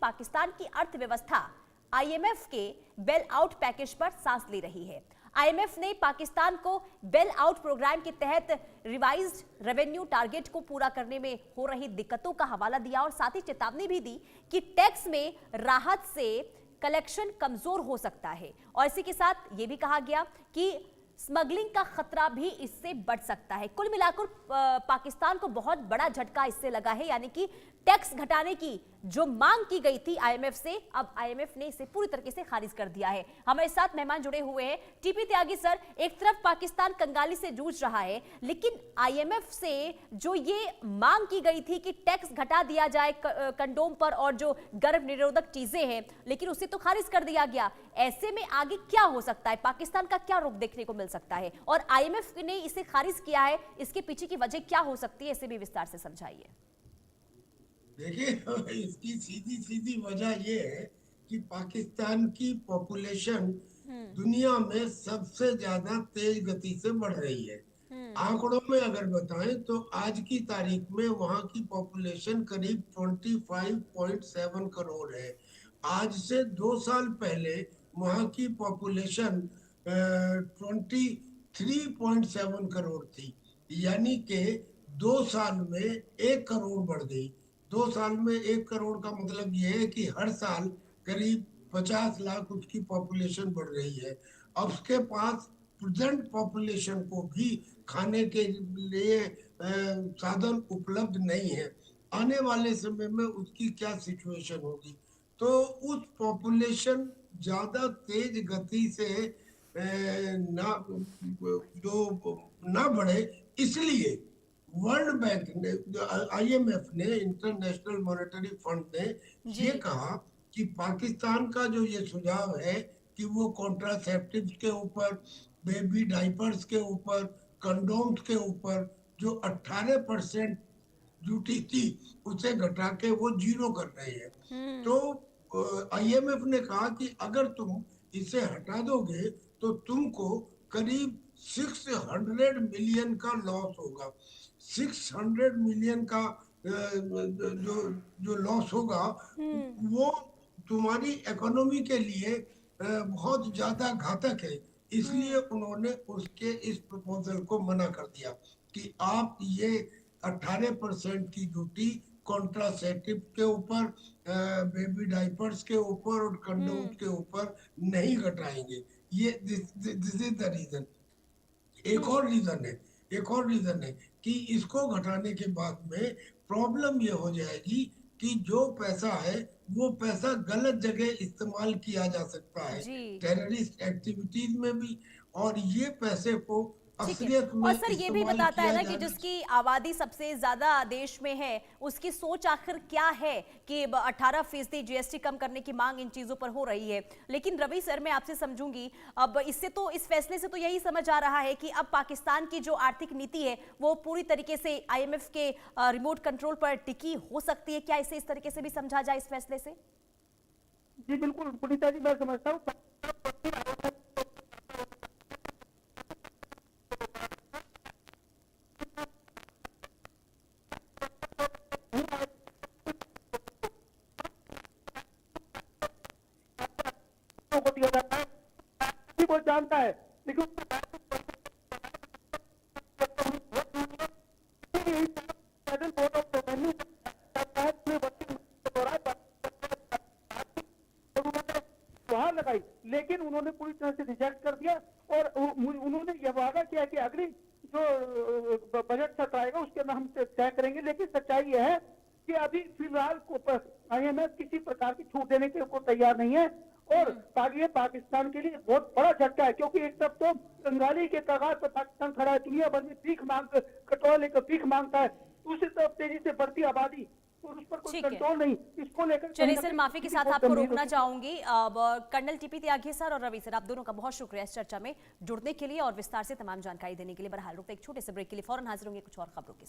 पाकिस्तान की अर्थव्यवस्था आईएमएफ के बेल आउट पैकेज पर सांस ले रही है। आईएमएफ ने पाकिस्तान को बेल आउट प्रोग्राम के तहत रिवाइज्ड रेवेन्यू टारगेट को पूरा करने में हो रही दिक्कतों का हवाला दिया और साथ ही चेतावनी भी दी कि टैक्स में राहत से कलेक्शन कमजोर हो सकता है। और इसी के साथ यह भी कहा गया कि स्मगलिंग का खतरा भी इससे बढ़ सकता है। कुल मिलाकर पाकिस्तान को बहुत बड़ा झटका इससे लगा है, यानी कि टैक्स घटाने की जो मांग की गई थी आईएमएफ से, अब आईएमएफ ने इसे पूरी तरीके से खारिज कर दिया है। हमारे साथ मेहमान जुड़े हुए हैं। टीपी त्यागी सर, एक तरफ पाकिस्तान कंगाली से जूझ रहा है, लेकिन आईएमएफ से जो ये मांग की गई थी कि टैक्स घटा दिया जाए कंडोम पर और जो गर्भ निरोधक चीजें हैं, लेकिन उसे तो खारिज कर दिया गया। ऐसे में आगे क्या हो सकता है, पाकिस्तान का क्या रुख देखने को मिल सकता है, और आईएमएफ ने इसे खारिज किया है, इसके पीछे की वजह क्या हो सकती है, इसे भी विस्तार से समझाइए। देखिए, इसकी सीधी सीधी वजह यह है कि पाकिस्तान की पॉपुलेशन दुनिया में सबसे ज्यादा तेज गति से बढ़ रही है। आंकड़ों में अगर बताएं तो आज की तारीख में वहां की पॉपुलेशन करीब 25.7 करोड़ है। आज से 2 साल पहले वहां की पॉपुलेशन 23.7 करोड़ थी, यानी कि 2 साल में 1 करोड़ बढ़ गई। 2 साल में 1 करोड़ का मतलब यह है कि हर साल करीब 50 लाख उसकी पॉपुलेशन बढ़ रही है। अब उसके पास प्रेजेंट पॉपुलेशन को भी खाने के लिए साधन उपलब्ध नहीं है। आने वाले समय में उसकी क्या सिचुएशन होगी, तो उस पॉपुलेशन ज्यादा तेज गति से ना बढ़े, इसलिए वर्ल्ड बैंक ने, आईएमएफ ने, इंटरनेशनल मॉनेटरी फंड ने ये कहा कि पाकिस्तान का जो ये सुझाव है कि वो कॉन्ट्रासेप्टिव के ऊपर, बेबी डाइपर्स के ऊपर, कंडोम्स के ऊपर जो 18% ड्यूटी थी उसे घटा के वो 0 कर रहे हैं। तो आईएमएफ ने कहा कि अगर तुम इसे हटा दोगे तो तुमको करीब 600 मिलियन का लॉस होगा। 600 मिलियन का जो जो लॉस होगा वो तुम्हारी इकोनॉमी के लिए बहुत ज्यादा घातक है। इसलिए उन्होंने उसके इस प्रपोजल को मना कर दिया कि आप ये 18% की ड्यूटी कॉन्ट्रासेप्टिव के ऊपर, बेबी डाइपर्स के ऊपर और कंडोम के ऊपर नहीं घटाएंगे। ये दिस इज द रीजन। एक और रीजन है कि इसको घटाने के बाद में प्रॉब्लम ये हो जाएगी कि जो पैसा है वो पैसा गलत जगह इस्तेमाल किया जा सकता है, टेररिस्ट एक्टिविटीज में भी, और ये पैसे को असलियत में और सर ये भी बताता है ना कि जिसकी आबादी सबसे ज्यादा देश में है उसकी सोच आखिर क्या है कि 18% जीएसटी कम करने की मांग इन चीजों पर हो रही है। लेकिन रवि सर, मैं आपसे समझूंगी, अब इससे तो, इस फैसले से तो यही समझ आ रहा है कि अब पाकिस्तान की जो आर्थिक नीति है वो पूरी तरीके से आईएमएफ के रिमोट कंट्रोल पर टिकी हो सकती है। क्या इसे इस तरीके से भी समझा जाए इस फैसले से? जी बिल्कुल पुनीता जी, मैं समझता हूँ दिया जाता है, वो जानता है, लेकिन लगाई, लेकिन उन्होंने पूरी तरह से रिजेक्ट कर दिया और उन्होंने यह वादा किया कि अगली जो बजट सत्र आएगा उसके अंदर हम तय करेंगे। लेकिन सच्चाई यह है कि अभी फिलहाल आईएमएफ किसी प्रकार की छूट देने के को तैयार नहीं है और ये पाकिस्तान के लिए बहुत बड़ा झटका है, क्योंकि एक तरफ तो कंगाली के कगार पर पाकिस्तान खड़ा है, दुनिया भर में भीख मांग, कटोरा लेकर भीख मांगता है, दूसरी तरफ तेजी से बढ़ती आबादी और उस पर कोई कंट्रोल नहीं। इसको लेकर चलिए सर, माफी के साथ आपको रोकना चाहूंगी। कर्नल टीपी त्यागी सर और रवि सर, आप दोनों का बहुत शुक्रिया इस चर्चा में जुड़ने के लिए और विस्तार से तमाम जानकारी देने के लिए। बहरहाल रुकते एक छोटे से ब्रेक के लिए, फौरन हाजिर होंगे कुछ और खबरों के साथ।